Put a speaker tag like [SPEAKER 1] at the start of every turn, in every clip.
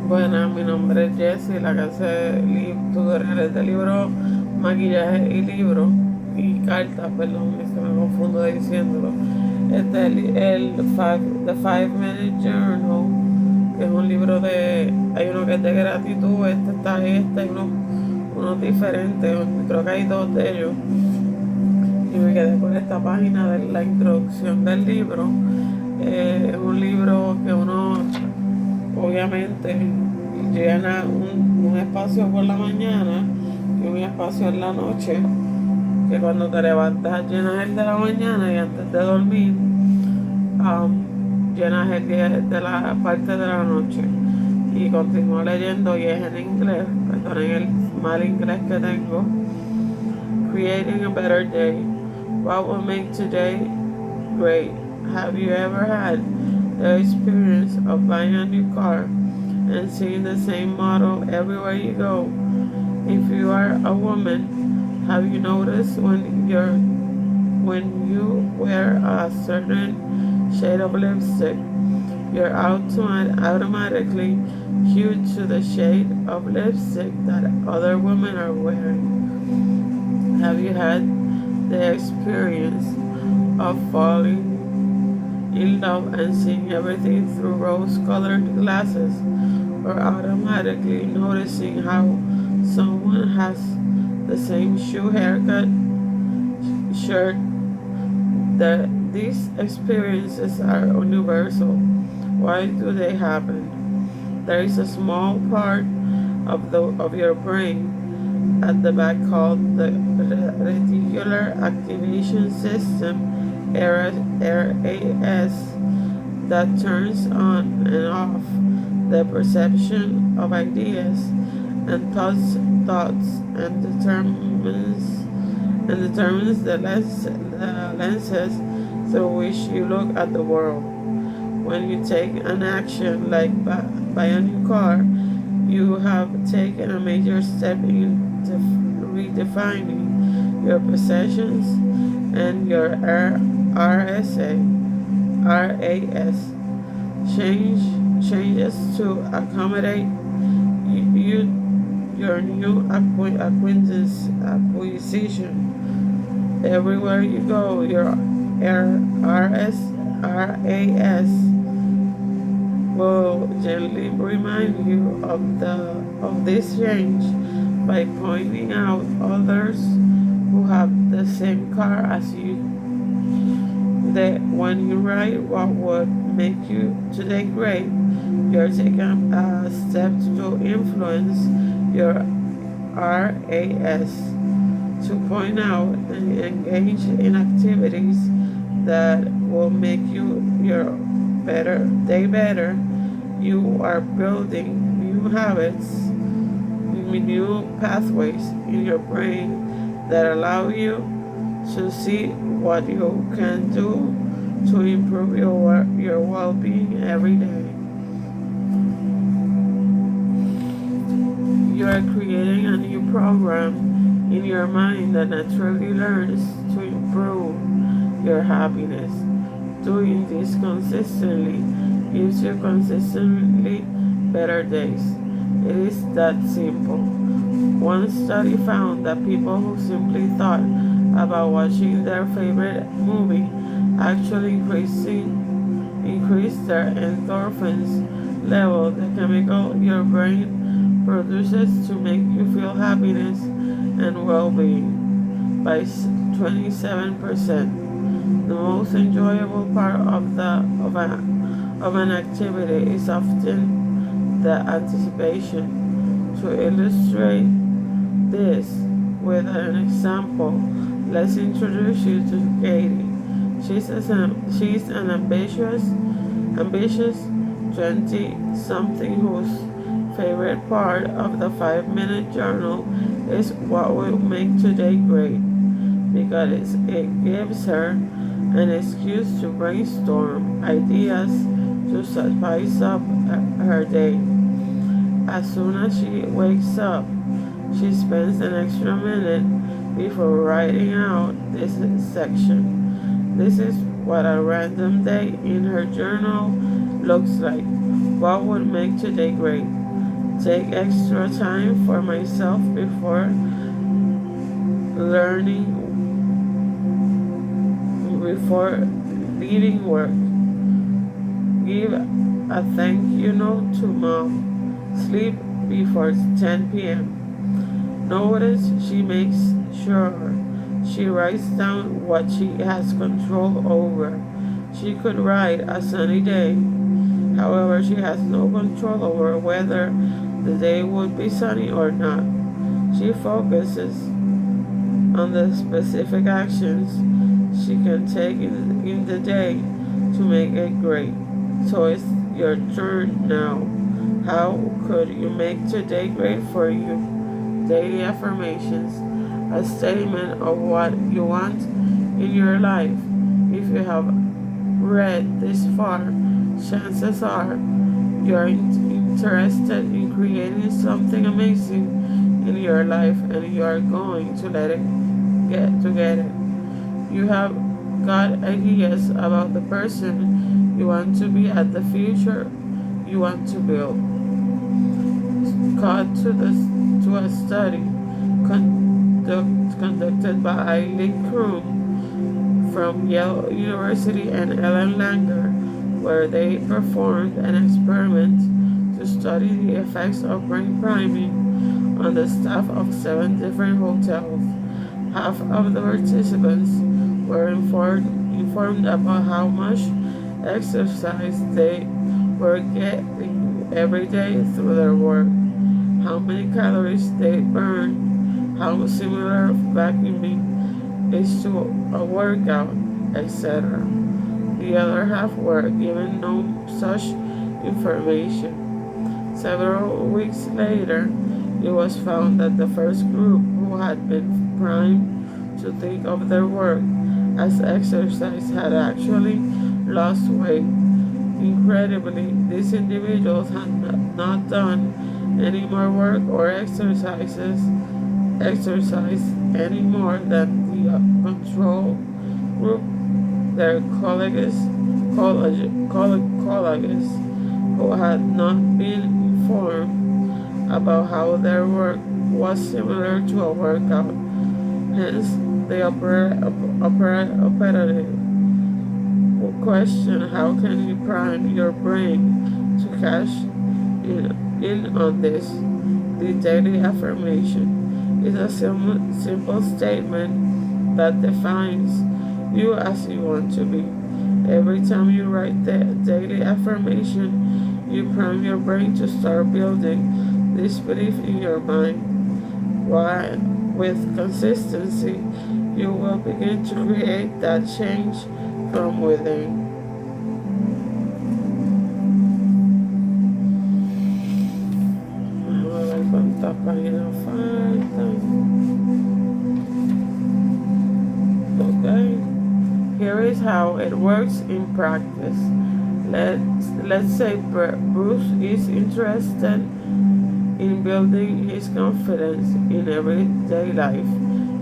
[SPEAKER 1] Bueno, mi nombre es Jessie, la que hace tutoriales de libros, maquillaje y libros, y cartas, perdón, es que me confundo diciéndolo. Este es The 5 Minute Journal, que es un libro hay uno que es de gratitud, hay unos diferentes, creo que hay dos de ellos, y me quedé con esta página de la introducción del libro. Es un libro que uno obviamente llena un espacio por la mañana y un espacio en la noche, que cuando te levantas llenas el de la mañana y antes de dormir llenas el de la parte de la noche. Y continúo leyendo y es en inglés, perdonen el mal inglés que tengo. Creating a better day. What will make today great? Have you ever had the experience of buying a new car and seeing the same model everywhere you go? If you are a woman, have you noticed when you wear a certain shade of lipstick, you're automatically cued to the shade of lipstick that other women are wearing? Have you had the experience of falling in love and seeing everything through rose-colored glasses, or automatically noticing how someone has the same shoe, haircut, shirt? These experiences are universal. Why do they happen? There is a small part of your brain at the back called the reticular activation system, RAS, that turns on and off the perception of ideas and thoughts and determines the lenses through which you look at the world. When you take an action like buy a new car, you have taken a major step into redefining your possessions, and your RAS changes to accommodate you, your new acquisition. Everywhere you go, your RAS will gently remind you of this change by pointing out others who have the same car as you. That when you write what would make you today great, you're taking a step to influence your RAS to point out and engage in activities that will make your better. You are building new habits, new pathways in your brain that allow you to see what you can do to improve your well-being every day. You are creating a new program in your mind that naturally learns to improve your happiness. Doing this consistently gives you consistently better days. It is that simple. One study found that people who simply thought about watching their favorite movie actually increased their endorphins level, the chemical your brain produces to make you feel happiness and well-being, by 27%. The most enjoyable part of an activity is often the anticipation. To illustrate this with an example, let's introduce you to Katie. She's an ambitious 20-something whose favorite part of the 5 Minute Journal is what will make today great, because it gives her an excuse to brainstorm ideas to spice up her day. As soon as she wakes up, she spends an extra minute before writing out this section. This is what a random day in her journal looks like. What would make today great? Take extra time for myself before learning, before leaving work. Give a thank you note to mom. Sleep before 10 p.m. Notice she makes sure she writes down what she has control over. She could write a sunny day. However, she has no control over whether the day would be sunny or not. She focuses on the specific actions she can take in the day to make it great. So it's your turn now. How could you make today great for you? Daily affirmations, a statement of what you want in your life. If you have read this far, chances are you're interested in creating something amazing in your life and you are going to get it. You have got ideas about the person you want to be at the future you want to build. Caught to a study conducted by Eileen Kroom from Yale University and Ellen Langer, where they performed an experiment to study the effects of brain priming on the staff of 7 different hotels. Half of the participants were informed about how much exercise they were getting every day through their work, how many calories they burn, how similar vacuuming is to a workout, etc. The other half were given no such information. Several weeks later, it was found that the first group, who had been primed to think of their work as exercise, had actually lost weight. Incredibly, these individuals had not done any more work or exercise any more than the control group. Their colleagues who had not been informed about how their work was similar to a workout. Hence, the operative question: how can you prime your brain to cash in on this? The daily affirmation is a simple statement that defines you as you want to be. Every time you write the daily affirmation, you prime your brain to start building this belief in your mind. Why? With consistency, you will begin to create that change from within. Ahora cuánta página falta. Okay. Here is how it works in practice. Let's say Bruce is interested in building his confidence in everyday life.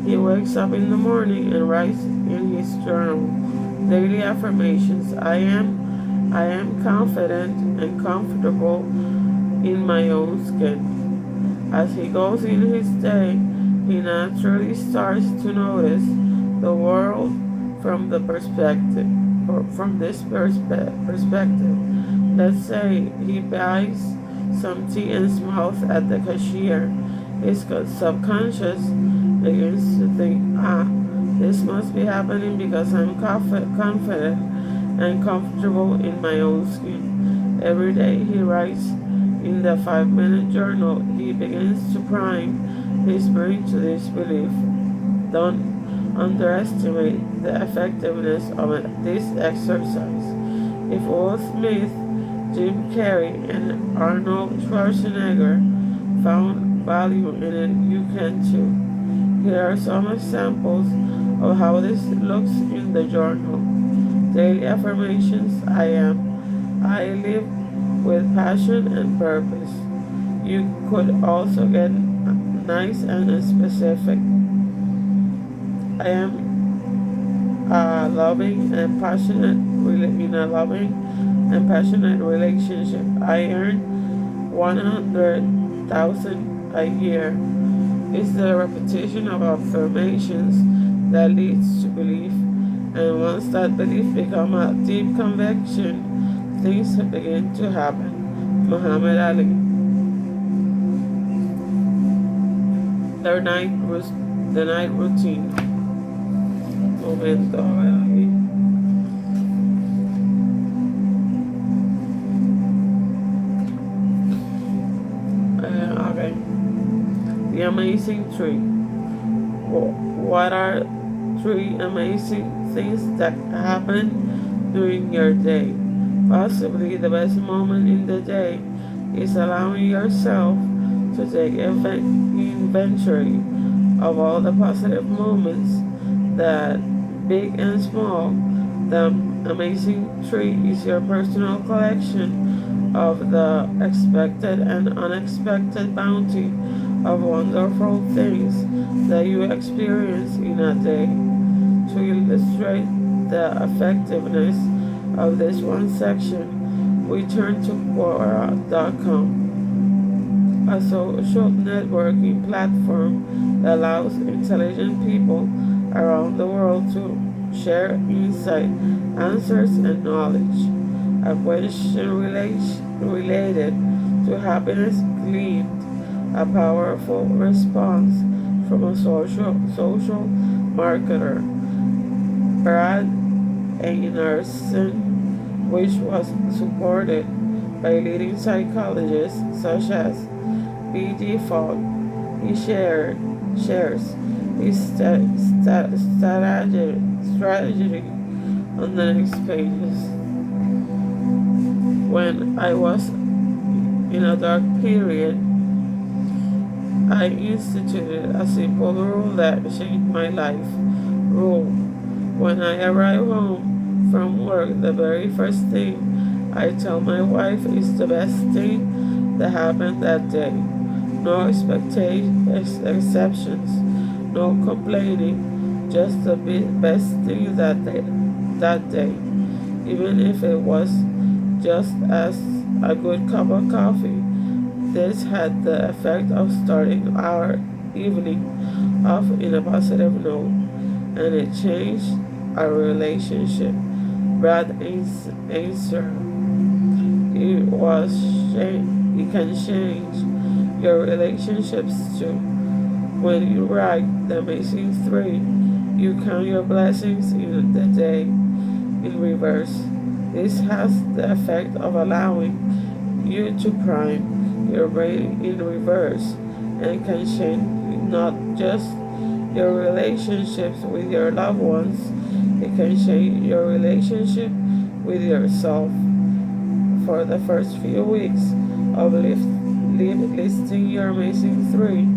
[SPEAKER 1] He wakes up in the morning and writes in his journal daily affirmations: I am confident and comfortable in my own skin. As he goes in his day, he naturally starts to notice the world from this perspective. Let's say he buys some tea and smiles at the cashier. His subconscious begins to think, this must be happening because I'm confident and comfortable in my own skin. Every day he writes in the 5-minute journal. He begins to prime his brain to this belief. Don't underestimate the effectiveness of this exercise. If Will Smith, Jim Carrey, and Arnold Schwarzenegger found value in it, you can too. Here are some examples of how this looks in the journal. Daily affirmations: I live with passion and purpose. You could also get nice and specific. I am loving and passionate in a loving and passionate relationship. I earn $100 100,000 a year. It's the repetition of affirmations that leads to belief, and once that belief becomes a deep conviction, things begin to happen. Muhammad Ali. The night routine. Momento. Okay. The amazing three. What are three amazing things that happen during your day? Possibly the best moment in the day is allowing yourself to take inventory of all the positive moments, that big and small. The amazing tree is your personal collection of the expected and unexpected bounty of wonderful things that you experience in a day. To illustrate the effectiveness of this one section, we turn to Quora.com, a social networking platform that allows intelligent people around the world to share insight, answers, and knowledge. A question related to happiness gleaned a powerful response from a social marketer, Brad Einarson, which was supported by leading psychologists such as B.D. Fogg. He shares his strategy on the next pages. When I was in a dark period, I instituted a simple rule that changed my life. Rule: when I arrive home from work, the very first thing I tell my wife is the best thing that happened that day. No exceptions, no complaining, just the best thing that day. Even if it was just as a good cup of coffee. This had the effect of starting our evening off in a positive note, and it changed our relationship. Brad answered, it can change your relationships too. When you write the amazing three, you count your blessings in the day in reverse. This has the effect of allowing you to prime your brain in reverse, and can change not just your relationships with your loved ones, it can change your relationship with yourself. For the first few weeks of listing your amazing three,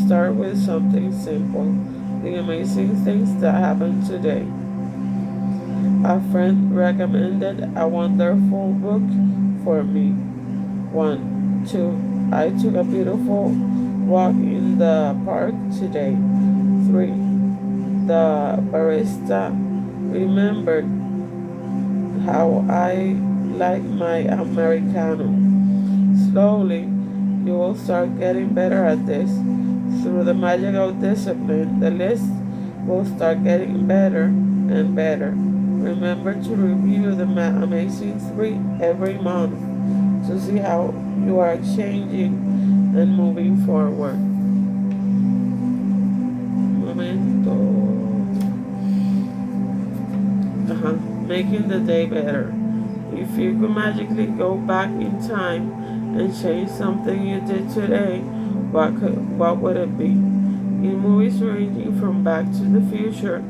[SPEAKER 1] start with something simple. The amazing things that happened today. A friend recommended a wonderful book for me. 1. 2. I took a beautiful walk in the park today. 3. The barista remembered how I like my Americano. Slowly, you will start getting better at this. Through the magic of discipline, the list will start getting better and better. Remember to review the amazing three every month to see how you are changing and moving forward. Momento. Making the day better. If you could magically go back in time and change something you did today, what would it be? In movies ranging from Back to the Future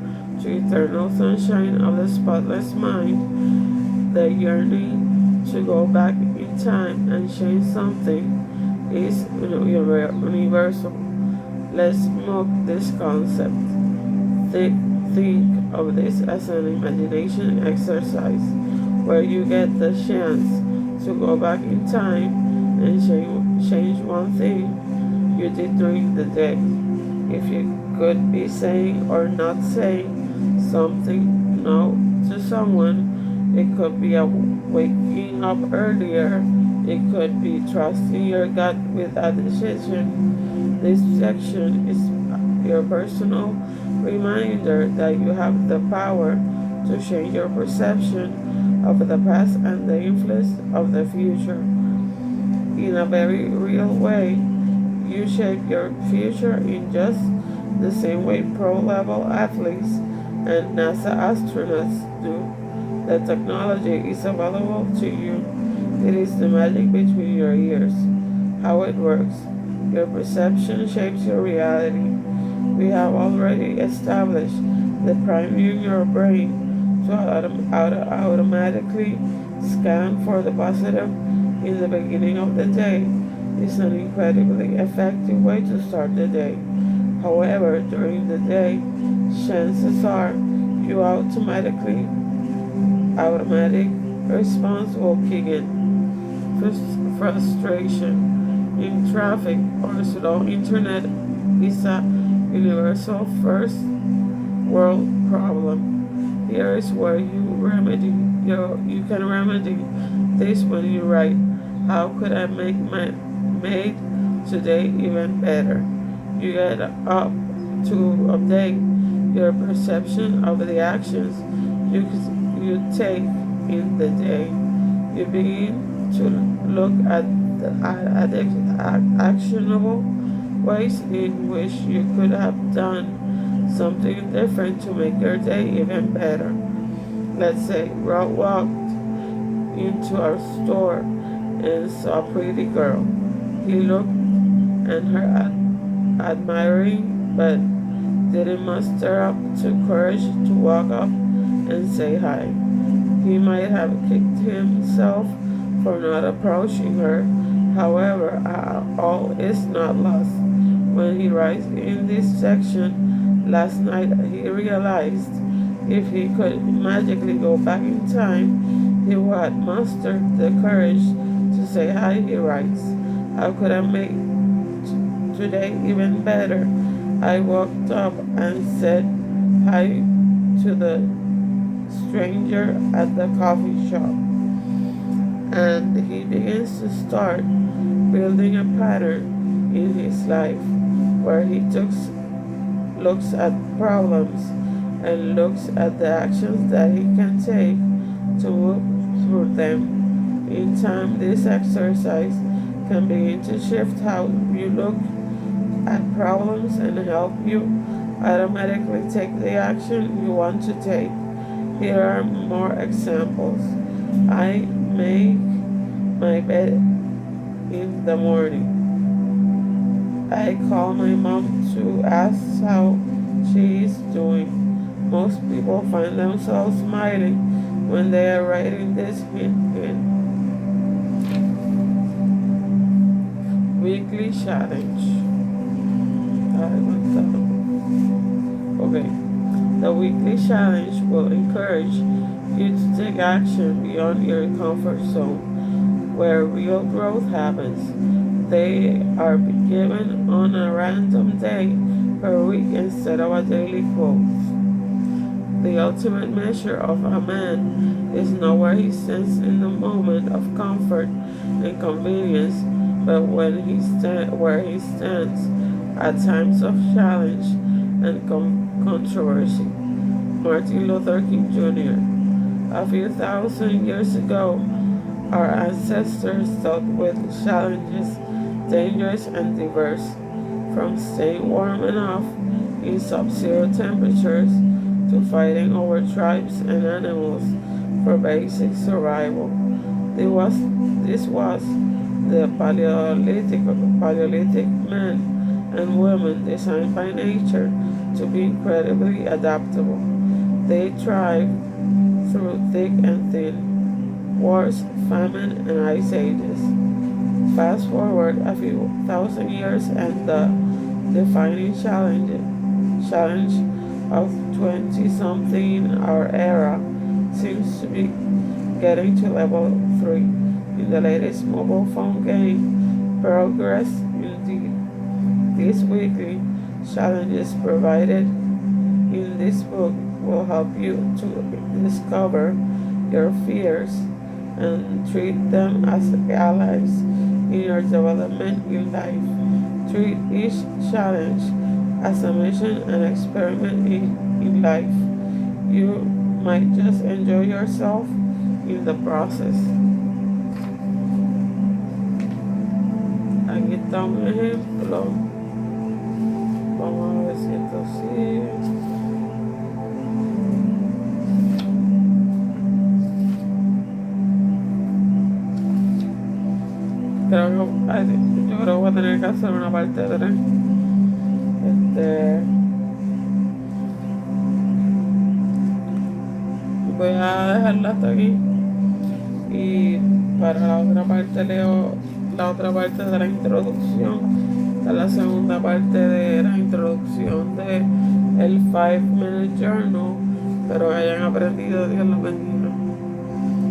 [SPEAKER 1] to Eternal Sunshine of the Spotless Mind, the yearning to go back in time and change something is universal. Let's smoke this concept. Think of this as an imagination exercise where you get the chance to go back in time and change one thing you did during the day. If you could be saying or not saying something no to someone, it could be a waking up earlier It could be trusting your gut with a decision. This section is your personal reminder that you have the power to change your perception of the past and the influence of the future. In a very real way, you shape your future in just the same way pro-level athletes and NASA astronauts do. The technology is available to you. It is the magic between your ears. How it works. Your perception shapes your reality. We have already established that priming your brain to automatically scan for the positive in the beginning of the day is an incredibly effective way to start the day. However, during the day, chances are your automatic response will kick in. Frustration in traffic or slow internet is a universal first world problem. Here is where you can remedy this when you write, how could I make my made today even better? You get up to update your perception of the actions you take in the day. You begin to look at the actionable ways in which you could have done something different to make your day even better. Let's say Rob walked into our store and saw a pretty girl. He looked at her admiring, but didn't muster up to courage to walk up and say hi. He might have kicked himself for not approaching her. However, all is not lost. When he writes in this section, last night he realized if he could magically go back in time, he would muster the courage to say hi. He writes, how could I make today even better? I walked up and said hi to the stranger at the coffee shop. And he begins to start building a pattern in his life where he looks at problems and looks at the actions that he can take to move through them. In time, this exercise can begin to shift how you look at problems and help you automatically take the action you want to take. Here are more examples. I make my bed in the morning. I call my mom to ask how she is doing. Most people find themselves smiling when they are writing this in. Weekly challenge. Okay. The weekly challenge will encourage you to take action beyond your comfort zone, where real growth happens. They are given on a random day per week instead of a daily quote. The ultimate measure of a man is not where he stands in the moment of comfort and convenience, but where he stands at times of challenge and controversy. Martin Luther King Jr. A few thousand years ago, our ancestors dealt with challenges dangerous and diverse, from staying warm enough in sub-zero temperatures to fighting over tribes and animals for basic survival. This was the Paleolithic men and women designed by nature to be incredibly adaptable. They thrived through thick and thin, wars, famine, and ice ages. Fast forward a few thousand years and the defining challenge of 20-something in our era seems to be getting to level 3 in the latest mobile phone game. Progress indeed. These weekly challenges provided in this book will help you to discover your fears and treat them as allies in your development in life. Treat each challenge as a mission and experiment in life. You might just enjoy yourself in the process. Aquí está un ejemplo. Vamos a ver si esto sigue. Yo creo que voy a tener que hacer una parte 3. Voy a dejarla hasta aquí. Y para la otra parte leo la otra parte de la introducción. Esta es la segunda parte de la introducción de el 5 Minute Journal. Espero que hayan aprendido. Dios los bendiga.